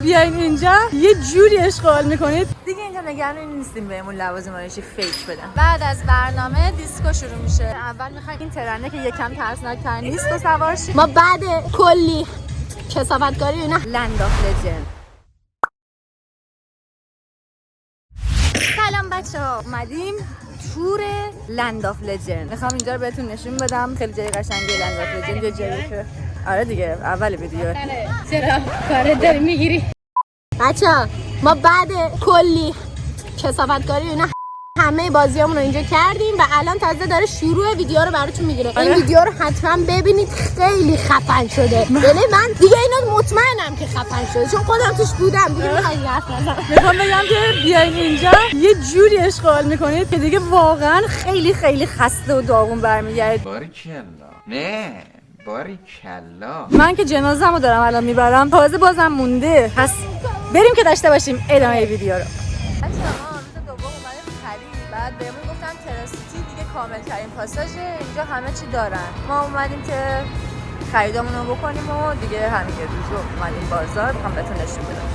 بیاین اینجا یه جوری اشغال میکنید دیگه. اینجا نگران نیستیم بهمون لوازم آرایشی فیک بدن. بعد از برنامه دیسکو شروع میشه. اول میخوایم این ترنه که یکم ترسناک‌تر نیست و سوار شیم. ما بعد کلی کثافتکاری اینا لند آف لجند. سلام بچه‌ها، اومدیم تور لند آف لجند. میخوام اینجا رو بهتون نشون بدم. خیلی جای قشنگه لند آف لجند. یه جایی که آره دیگه اول ویدیو. چرا کار داری میگیری؟ بچه‌ها ما بعد کلی کثافتکاری اینا همه بازیامون رو اینجا کردیم و الان تازه داره شروع ویدیو رو براتون میگیره. این ویدیو رو حتما ببینید، خیلی خفن شده. یعنی من دیگه اینو مطمئنم که خفن شده چون خودم توش بودم. دیگه میخوام حرف نزنم. میخوام بگم که بیاین اینجا یه جوری اشغال میکنید که دیگه واقعا خیلی خیلی خسته و داغون برمیگردید. باریکلا. نه باریکلا. من که جنازه‌مو دارم الان میبرم، تازه بازم مونده. پس بریم که داشته باشیم ادامه ویدیو رو. بعد بهمون گفتن تراسیتی دیگه کامل ترین پاساژه، اینجا همه چی دارن. ما اومدیم که خریدامون رو بکنیم و دیگه همین یه روز رو اومدیم بازار. میخوام بهتون نشون بدم.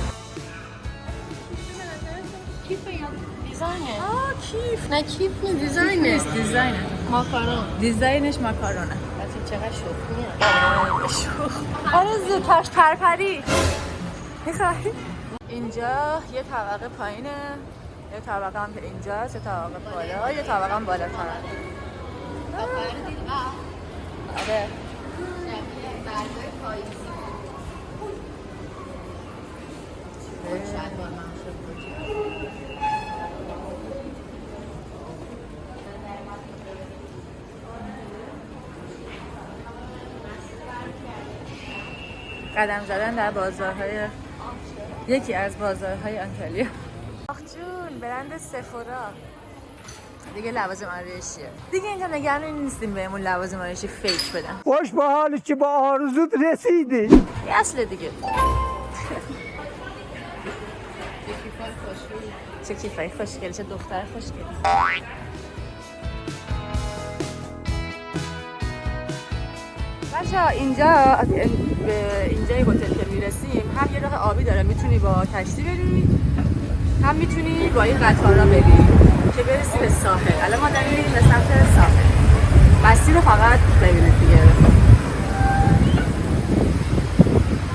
کیف یا دیزاینه؟ کیف. نه کیف نیست، دیزاینه. دیزاینه. ماکارون. دیزاینش ماکارونه. بچه چقدر شوخیه. آره زودتاش پرپری. میخوای؟ اینجا یه طبقه پایینه، یه طبقه هم که اینجاست، یه طبقه بالا، یه طبقه هم بالاتر. آره. قدم زدن در بازارهای یکی از بازارهای آنتالیا. آخ جون، برند سفورا دیگه لوازم آرایشیه. دیگه اینجا نگران نیستیم بهمون لوازم آرایشی فیک بدن. خوش به حالی که با آرزوت رسیدی. اصل دیگه. چه کیفای خوشگل، چه دختر خوشگل. بچه‌ها اینجا یه هتل که میرسیم هم یه راه آبی داره، میتونی با کشتی بری، هم میتونی با این قطارا بری که برسی به ساحل. الان ما داریم میریم به سمت ساحل. مسیر رو فقط ببینید دیگه.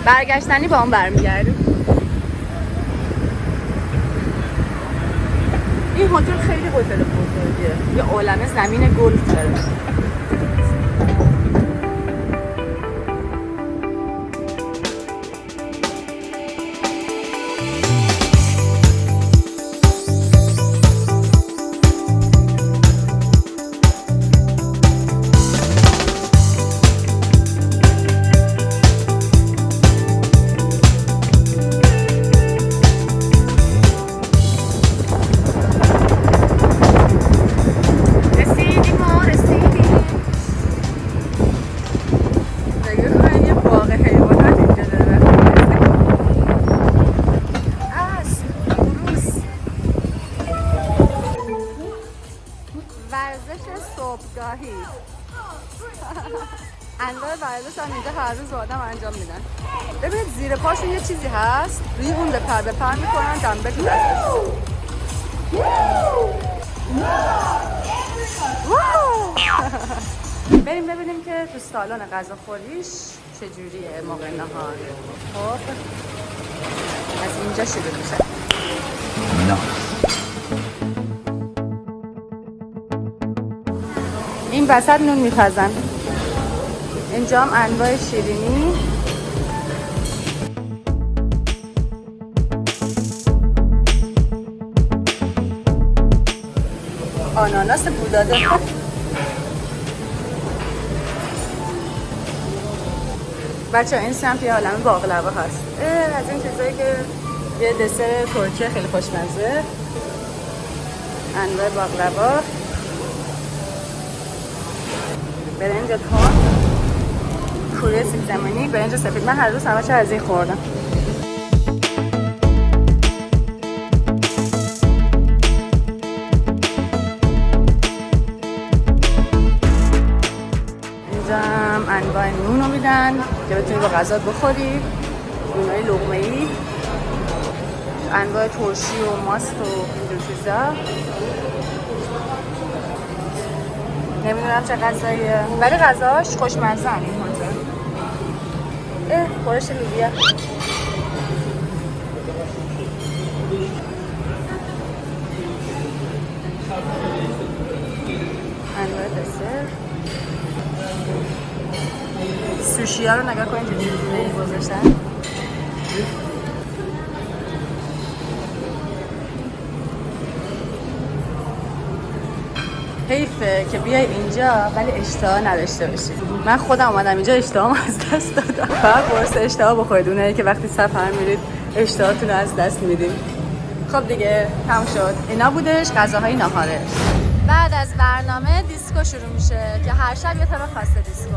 برگشتنی با اون برمیگردیم. این هتل خیلی هتل بزرگیه. یه عالمه زمین گلف داره. صبحگاهی. انواع ورزش هم اینجا هر روز آدم انجام میدن. ببینید زیر پاشون یه چیزی هست، روی اون به پر میکنن، دنبل تو دستشون. بریم ببینیم که تو سالن غذاخوریش چجوریه موقع نهار. خب از اینجا شروع میشه. این وسط نون میپزن. اینجا هم انواع شیرینی. آناناس بوداده. بچه این سمت یه عالمه باقلوا هست. از این چیزایی که یه دسر ترکیه خیلی خوشمزه. انواع باقلوا، برنج تند، کوره سیب زمینی، برنج سفید. من هر روز همش از این خوردم. اینجا هم انواع نون رو میدن که بتونی با غذا بخوری. نونای لقمه‌ای انواع ترشی و ماست و اینجور چیزا. نمیدونم چه غذاییه ولی غذاش خوشمزه هم این منظر. خورش لوبیا انواع دسر. سوشی ها رو نگاه کنید چجوری گذاشتن. حیفه که بیای اینجا ولی اشتها نداشته باشی. من خودم اومدم اینجا اشتهام از دست دادم. فقط قرص اشتها بخورید، اونایی که وقتی سفر میرید اشتهاتون رو از دست میدیم. خب دیگه تموم شد. اینا بودش غذاهای ناهاره. بعد از برنامه دیسکو شروع میشه که هر شب یه طرف خاصه دیسکو.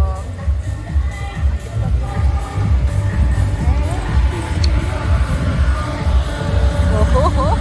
اوه.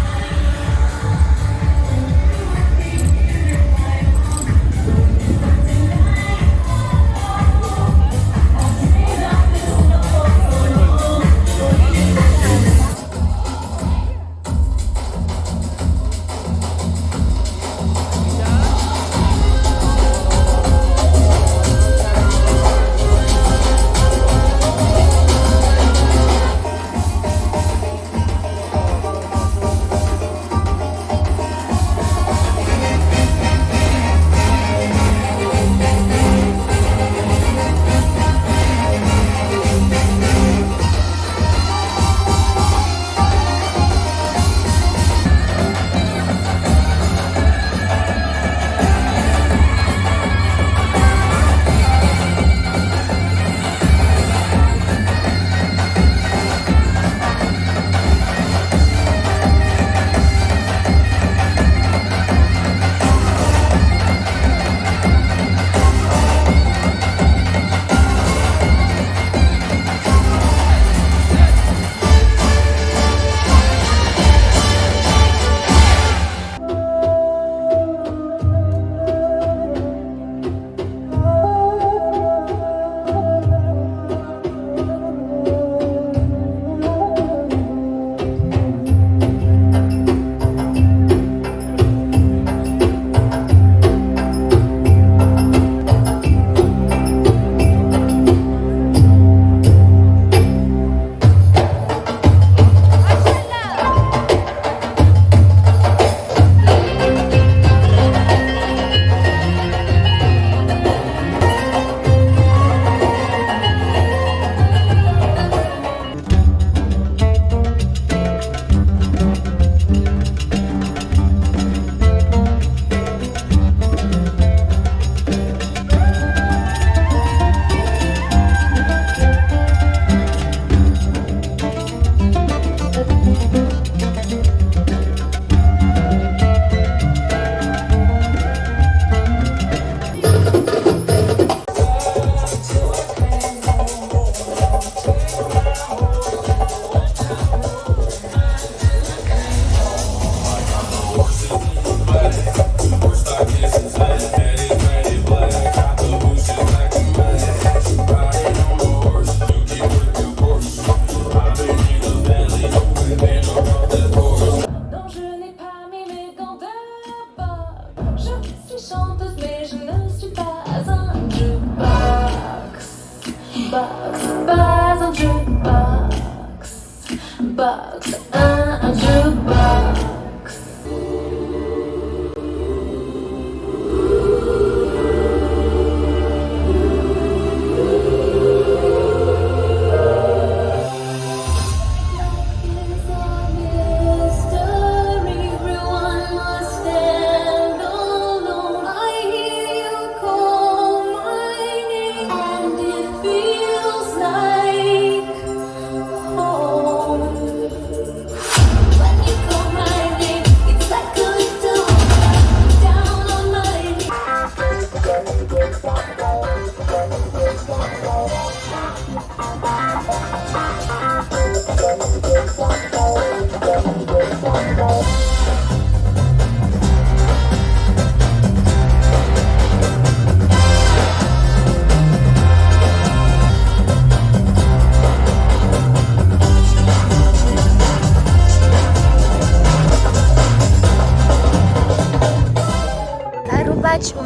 When you come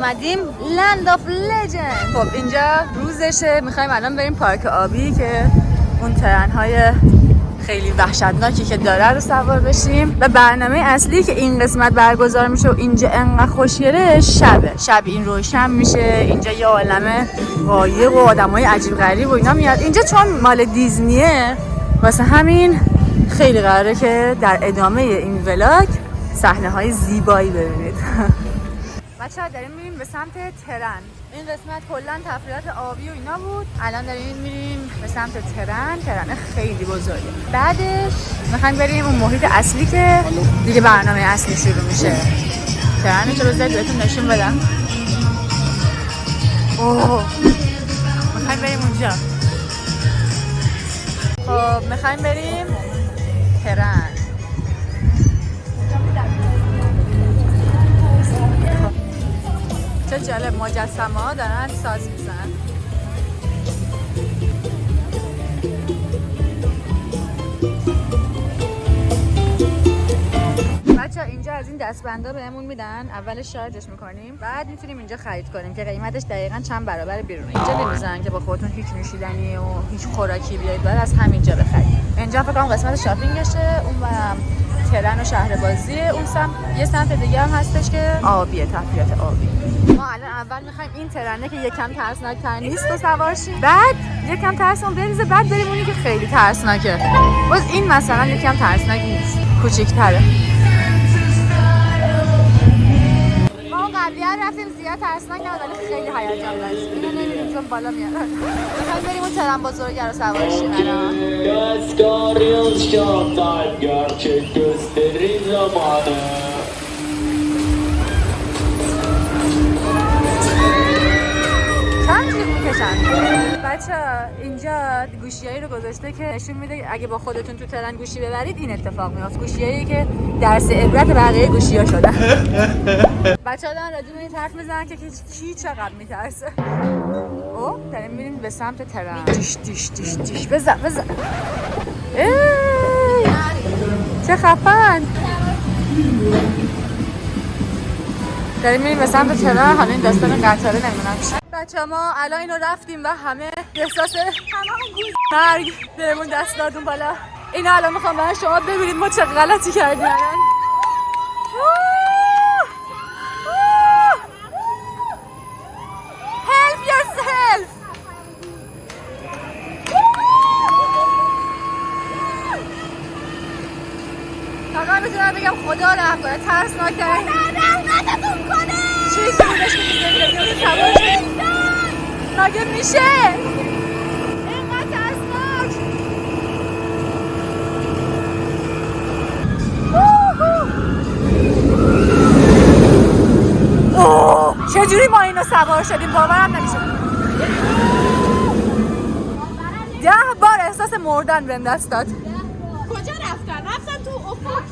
اومدیم لند آف لجند. خب اینجا روزشه، میخوایم الان بریم پارک آبی که اون ترن‌های خیلی وحشتناکی که داره رو سوار بشیم و برنامه اصلی که این قسمت برگزار میشه و اینجا انقدر خوشگله شب این روشن میشه. اینجا یه عالمه قایق و آدمای عجیب غریب و اینا میاد اینجا، چون مال دیزنیه واسه همین خیلی قراره که در ادامه این ولاگ صحنه‌های زیبایی ببینید. بچه‌ها داریم میریم به سمت ترن. این قسمت کلا تفریحات آبی و اینا بود. الان داریم میریم به سمت ترن خیلی بزرگه. بعدش میخوایم بریم اون محیط اصلی که دیگه برنامه اصلی شروع میشه. ترنش رو بذارید بهتون نشون بدم. اوه میخوایم بریم اونجا. خب میخوایم بریم ترن. چه جالب، مجسمه ها دارن ساز میزنن. بچه اینجا از این دستبندا بهمون میدن، اولش شارژش میکنیم بعد میتونیم اینجا خرید کنیم که قیمتش دقیقاً چند برابر بیرونه. اینجا نمیذارن که با خودتون هیچ نوشیدنی و هیچ خوراکی بیایید، باید از همینجا بخرید. اینجا فکر کنم قسمت شاپینگشه، اون برم ترن و شهر بازیه، اون سمت یه سمت دیگه هم هستش که آبیه، تفریحات آبی. ما الان اول میخوایم این ترنه که یکم ترسناک‌تر نیست و سوار شیم، بعد یکم ترسمون بریزه، بعد بریم اونی که خیلی ترسناکه. باز این مثلا یکم ترسناک نیست، کوچیک‌تره. ما اون قبلیه رفتیم زیاد ترسناک نبود ولی خیلی هیجان داشت. اینو نمی‌بینیم چون بالا میاد. میخوایم بریم اون ترن بزرگه رو سوار شیم الان. بچه اینجا گوشیایی رو گذاشته که نشون میده اگه با خودتون تو ترن گوشی ببرید این اتفاق میفته. گوشیایی که درس عبرت بقیه گوشی‌ها شدن. بچه‌ها دارن راجع به این حرف میزنن که کی چقدر میترسه. او داریم میریم به سمت ترن. دیش بزن چه خفن. داریم میریم به سمت ترن. حالا این داستان قطاره نمیدونم چی. بچه ما الان اینو رفتیم و همه احساس مرگ بهمون دست دادون بالا. اینو الان میخوام برای شما ببینید ما چه غلطی کردیم الان. Help yourself. فقط میتونم بگم خدا رحم کنه، ترسناک ترین رحمتتون کنه چیزی بودش که زندگی سوار شدیم. مگه میشه اینقدر ترسناک؟ چجوری ما اینو سوار شدیم باورم نمیشه. 10 بار احساس مردن بهم دست داد. کجا رفتن تو افق.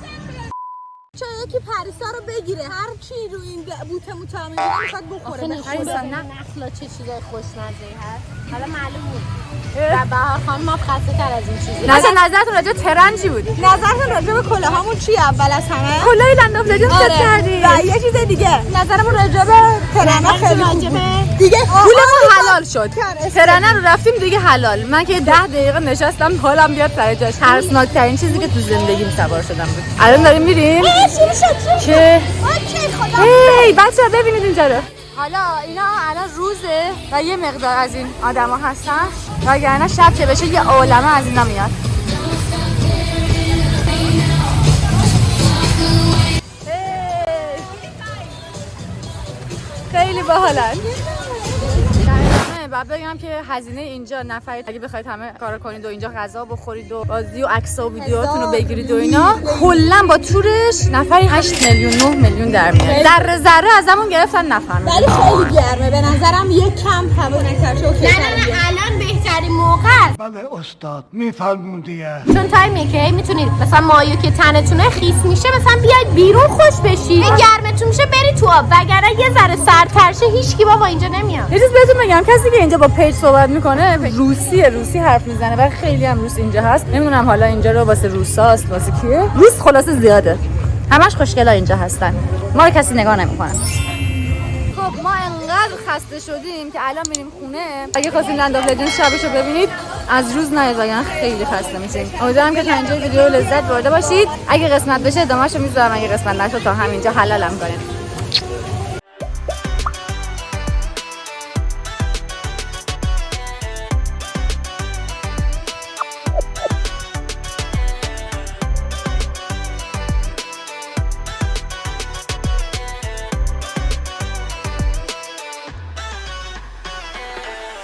چه یکی پریسا رو بگیره، هر چی رو این بوته موتا میگیره میخواد بخوره. نخلا چه چیزای خوشمزه‌ای هست حالا معلوم بود. و بهار خانم ما خسته تر از این چیزی. نظرتون راجع به ترن چی بود؟ نظرتون راجع به کلاهامون چی اول از همه؟ کلاه لند آف لجند ست کردیم. و یه چیز دیگه نظرمون راجع به ترن خیلی دیگه پولمون حلال شد. ترن رو رفتیم دیگه حلال. من که 10 دقیقه نشستم حالم بیاد سر جاش. ترسناک ترین چیزی که تو زندگیم سوار شدم بود. الان داریم میریم که هی بچه‌ها ببینید اینجا رو. حالا اینا الان روزه و یه مقدار از این آدما هستن وگرنه شب که بشه یه عالمه از اینا میاد. خیلی باحالن. بعد بگم که هزینه اینجا نفرید اگه بخواید همه کارا کنید و اینجا غذا بخورید و بازی و عکس‌ها و ویدیوهاتون رو بگیرید و اینا کلا با تورش نفری 8 میلیون 9 میلیون در میاد. ذره ازمون گرفتن نفهمید. ولی خیلی گرمه به نظرم یک کم هوا نکرده. اوکی نه الان بهترین موقع است. بله استاد میفرمودیه. چون تایمیه که میتونید مثلا مایو که تنتونه خیس میشه مثلا بیاید بیرون خوش بشید. گرمتون میشه بری تو آب وگرنه یه ذره سردترشه هیچکی بابا اینجا نمیاد. یه چیز بهتون بگم کسی که اینجا با پیج صحبت میکنه روسی حرف میزنه و خیلی هم روس اینجا هست. نمیدونم حالا اینجا رو واسه روساست واسه کیه. روس خلاصه زیاده. همش خوشگلا اینجا هستن. ما رو کسی نگاه نمیکنه. خب ما انقدر خسته شدیم که الان میریم خونه. اگه خواستین لند آف لجندز شبشو ببینید از روز نیاد وگرنه خیلی خسته میشین. امیدوارم که تا اینجا ویدیو لذت برده باشید. اگه قسمت بشه ادامه‌شو میذارم، اگه قسمت نشه تا همینجا حلالم کنید.